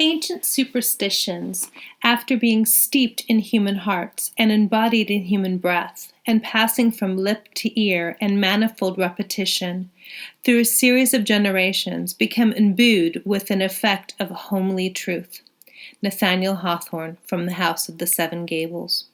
Ancient superstitions, after being steeped in human hearts and embodied in human breath, and passing from lip to ear in manifold repetition, through a series of generations, become imbued with an effect of homely truth. Nathaniel Hawthorne, from The House of the Seven Gables.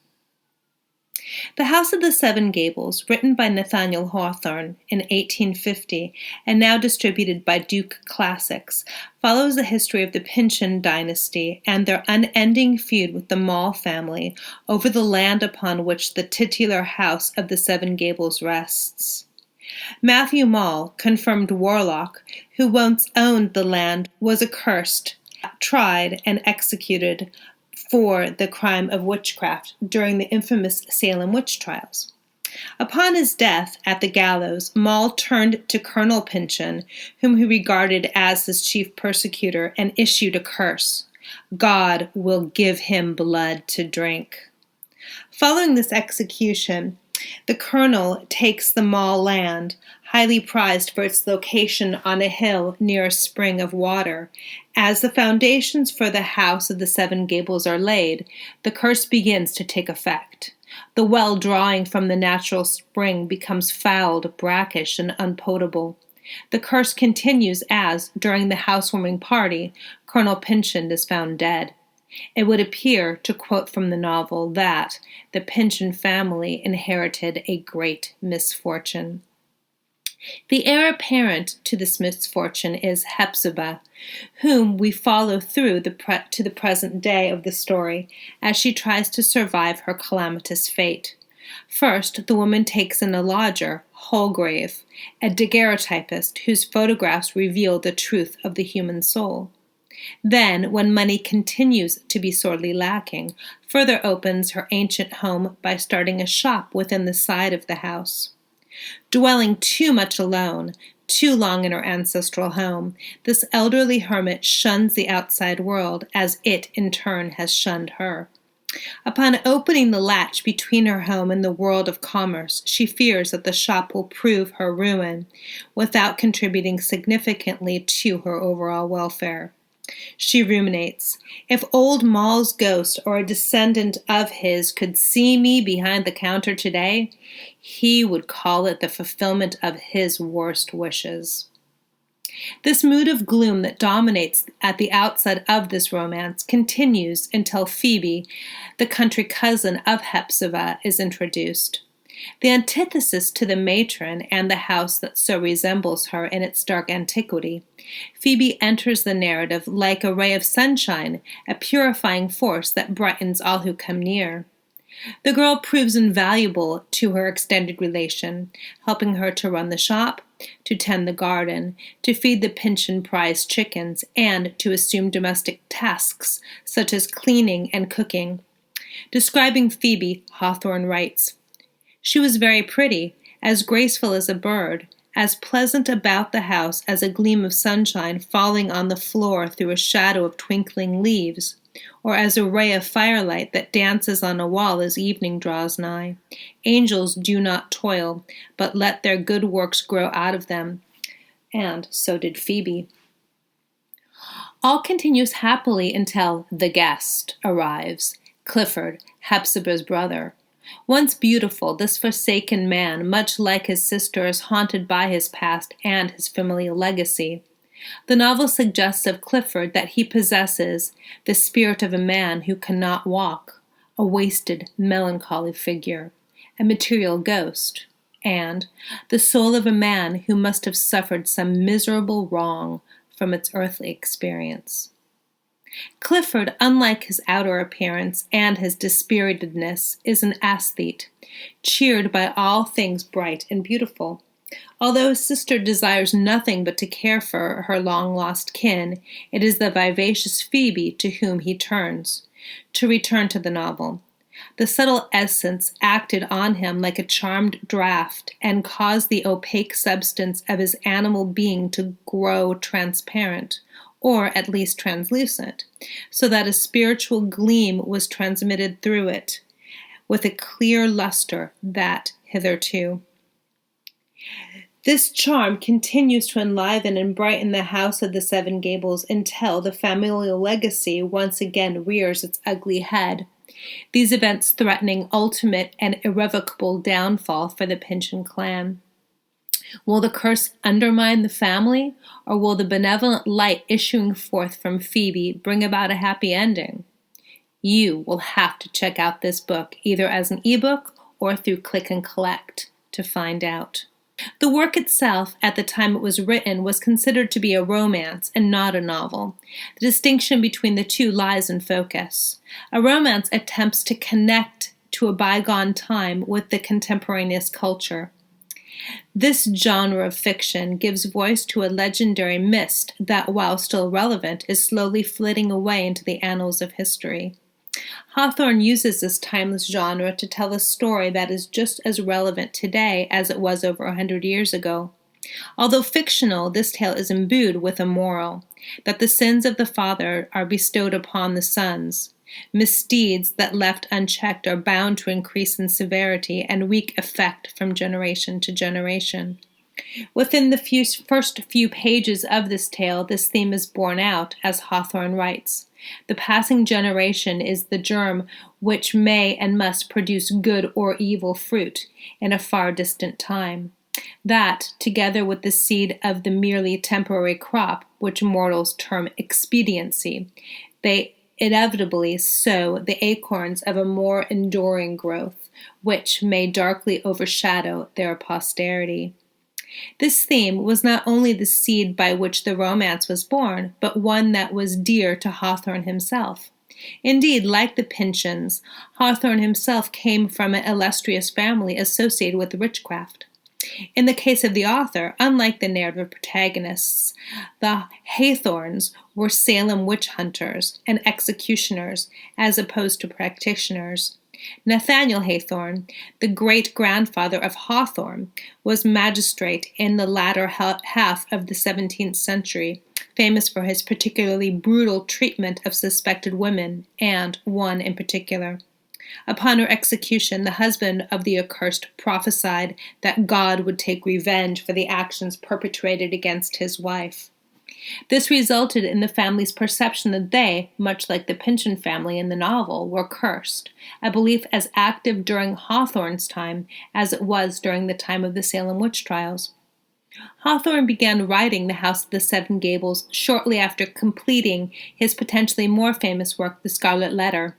The House of the Seven Gables, written by Nathaniel Hawthorne in 1850 and now distributed by Duke Classics, follows the history of the Pyncheon dynasty and their unending feud with the Mall family over the land upon which the titular House of the Seven Gables rests. Matthew Mall, confirmed warlock, who once owned the land, was accursed, tried, and executed for the crime of witchcraft during the infamous Salem witch trials. Upon his death at the gallows, Mall turned to Colonel Pyncheon, whom he regarded as his chief persecutor, and issued a curse: "God will give him blood to drink." Following this execution, the colonel takes the Mall land, highly prized for its location on a hill near a spring of water. As the foundations for the House of the Seven Gables are laid, the curse begins to take effect. The well drawing from the natural spring becomes fouled, brackish, and unpotable. The curse continues as, during the housewarming party, Colonel Pyncheon is found dead. It would appear, to quote from the novel, that the Pyncheon family inherited a great misfortune. The heir apparent to this misfortune is Hepzibah, whom we follow through to the present day of the story as she tries to survive her calamitous fate. First, the woman takes in a lodger, Holgrave, a daguerreotypist whose photographs reveal the truth of the human soul. Then, when money continues to be sorely lacking, further opens her ancient home by starting a shop within the side of the house. Dwelling too much alone, too long in her ancestral home, this elderly hermit shuns the outside world as it, in turn, has shunned her. Upon opening the latch between her home and the world of commerce, she fears that the shop will prove her ruin, without contributing significantly to her overall welfare. She ruminates, "If old Mall's ghost or a descendant of his could see me behind the counter today, he would call it the fulfillment of his worst wishes." This mood of gloom that dominates at the outset of this romance continues until Phoebe, the country cousin of Hepzibah, is introduced. The antithesis to the matron and the house that so resembles her in its dark antiquity, Phoebe enters the narrative like a ray of sunshine, a purifying force that brightens all who come near. The girl proves invaluable to her extended relation, helping her to run the shop, to tend the garden, to feed the Pyncheon prize chickens, and to assume domestic tasks such as cleaning and cooking. Describing Phoebe, Hawthorne writes, "She was very pretty, as graceful as a bird, as pleasant about the house as a gleam of sunshine falling on the floor through a shadow of twinkling leaves, or as a ray of firelight that dances on a wall as evening draws nigh. Angels do not toil, but let their good works grow out of them." And so did Phoebe. All continues happily until the guest arrives, Clifford, Hepzibah's brother. Once beautiful, this forsaken man, much like his sister, is haunted by his past and his familial legacy. The novel suggests of Clifford that he possesses the spirit of a man who cannot walk, a wasted, melancholy figure, a material ghost, and the soul of a man who must have suffered some miserable wrong from its earthly experience. Clifford, unlike his outer appearance and his dispiritedness, is an aesthete, cheered by all things bright and beautiful. Although his sister desires nothing but to care for her long-lost kin, it is the vivacious Phoebe to whom he turns. To return to the novel, the subtle essence acted on him like a charmed draught and caused the opaque substance of his animal being to grow transparent, or at least translucent, so that a spiritual gleam was transmitted through it, with a clear luster that hitherto. This charm continues to enliven and brighten the House of the Seven Gables until the familial legacy once again rears its ugly head, these events threatening ultimate and irrevocable downfall for the Pynchon clan. Will the curse undermine the family, or will the benevolent light issuing forth from Phoebe bring about a happy ending? You will have to check out this book, either as an ebook or through Click and Collect, to find out. The work itself, at the time it was written, was considered to be a romance and not a novel. The distinction between the two lies in focus. A romance attempts to connect to a bygone time with the contemporaneous culture. This genre of fiction gives voice to a legendary mist that, while still relevant, is slowly flitting away into the annals of history. Hawthorne uses this timeless genre to tell a story that is just as relevant today as it was over 100 years ago. Although fictional, this tale is imbued with a moral, that the sins of the father are bestowed upon the sons. Misdeeds that left unchecked are bound to increase in severity and wreak effect from generation to generation. Within the first few pages of this tale, this theme is borne out, as Hawthorne writes. The passing generation is the germ which may and must produce good or evil fruit in a far distant time. That, together with the seed of the merely temporary crop, which mortals term expediency, they inevitably sow the acorns of a more enduring growth, which may darkly overshadow their posterity. This theme was not only the seed by which the romance was born, but one that was dear to Hawthorne himself. Indeed, like the Pynchons, Hawthorne himself came from an illustrious family associated with witchcraft. In the case of the author, unlike the narrative protagonists, the Hawthornes were Salem witch hunters and executioners as opposed to practitioners. Nathaniel Hawthorne, the great-grandfather of Hawthorne, was magistrate in the latter half of the 17th century, famous for his particularly brutal treatment of suspected women, and one in particular. Upon her execution, the husband of the accursed prophesied that God would take revenge for the actions perpetrated against his wife. This resulted in the family's perception that they, much like the Pynchon family in the novel, were cursed, a belief as active during Hawthorne's time as it was during the time of the Salem witch trials. Hawthorne began writing The House of the Seven Gables shortly after completing his potentially more famous work, The Scarlet Letter.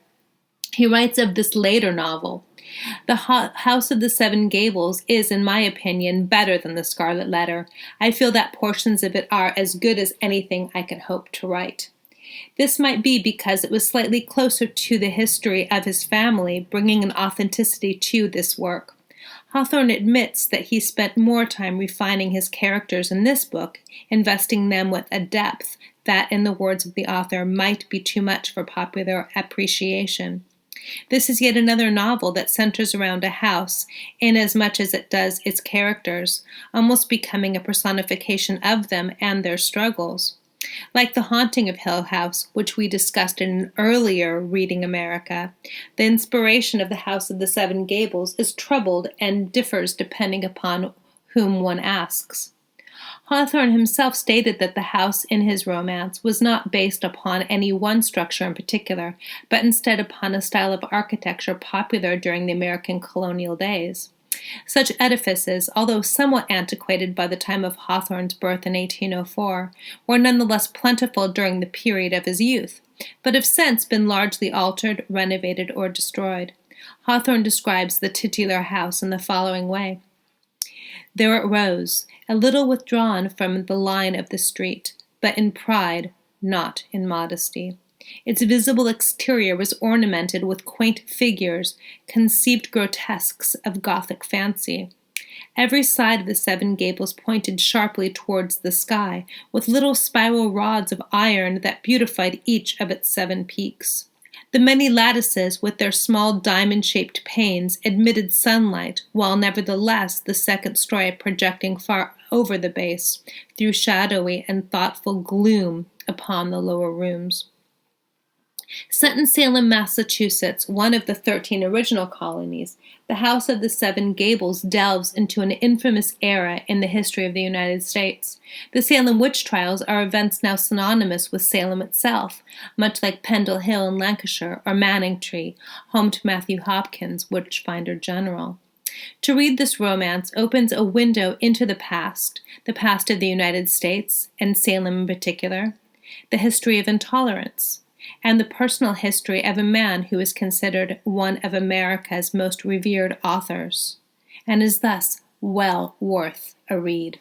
He writes of this later novel, "The House of the Seven Gables is, in my opinion, better than The Scarlet Letter. I feel that portions of it are as good as anything I can hope to write." This might be because it was slightly closer to the history of his family, bringing an authenticity to this work. Hawthorne admits that he spent more time refining his characters in this book, investing them with a depth that, in the words of the author, might be too much for popular appreciation. This is yet another novel that centers around a house, inasmuch as it does its characters, almost becoming a personification of them and their struggles. Like The Haunting of Hill House, which we discussed in an earlier Reading America, the inspiration of The House of the Seven Gables is troubled and differs depending upon whom one asks. Hawthorne himself stated that the house in his romance was not based upon any one structure in particular, but instead upon a style of architecture popular during the American colonial days. Such edifices, although somewhat antiquated by the time of Hawthorne's birth in 1804, were nonetheless plentiful during the period of his youth, but have since been largely altered, renovated, or destroyed. Hawthorne describes the titular house in the following way. There it rose, a little withdrawn from the line of the street, but in pride, not in modesty. Its visible exterior was ornamented with quaint figures, conceived grotesques of Gothic fancy. Every side of the Seven Gables pointed sharply towards the sky, with little spiral rods of iron that beautified each of its 7 peaks. The many lattices, with their small diamond-shaped panes, admitted sunlight, while nevertheless the second story projecting far over the base, threw shadowy and thoughtful gloom upon the lower rooms. Set in Salem, Massachusetts, one of the 13 original colonies, the House of the Seven Gables delves into an infamous era in the history of the United States. The Salem witch trials are events now synonymous with Salem itself, much like Pendle Hill in Lancashire or Manningtree, home to Matthew Hopkins, Witchfinder General. To read this romance opens a window into the past of the United States, and Salem in particular, the history of intolerance, and the personal history of a man who is considered one of America's most revered authors, and is thus well worth a read.